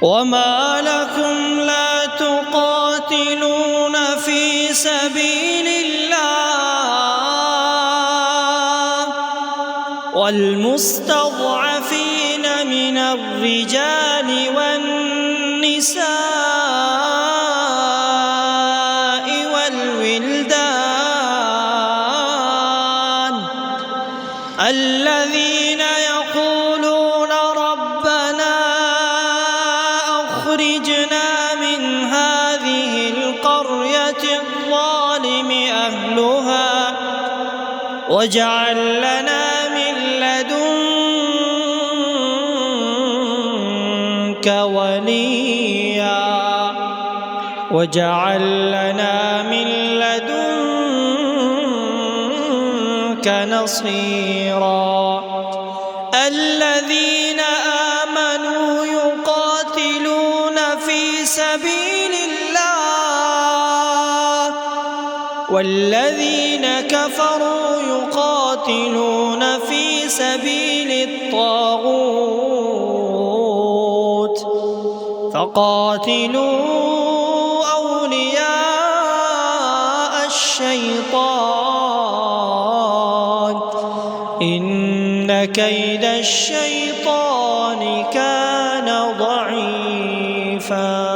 وما لكم لا تقاتلون في سبيل الله والمستضعفين من الرجال والنساء والولدان الذين يقولون ربنا أخرجنا من هذه القرية الظالم أهلها واجعل لنا من لدنك وليا واجعل لنا من لدنك نصيرا الذين آمنوا يقاتلون في سبيل الله والذين كفروا يقاتلون في سبيل الطاغوت فقاتلوا أولياء الشيطان إن كيد الشيطان كان ضعيفا.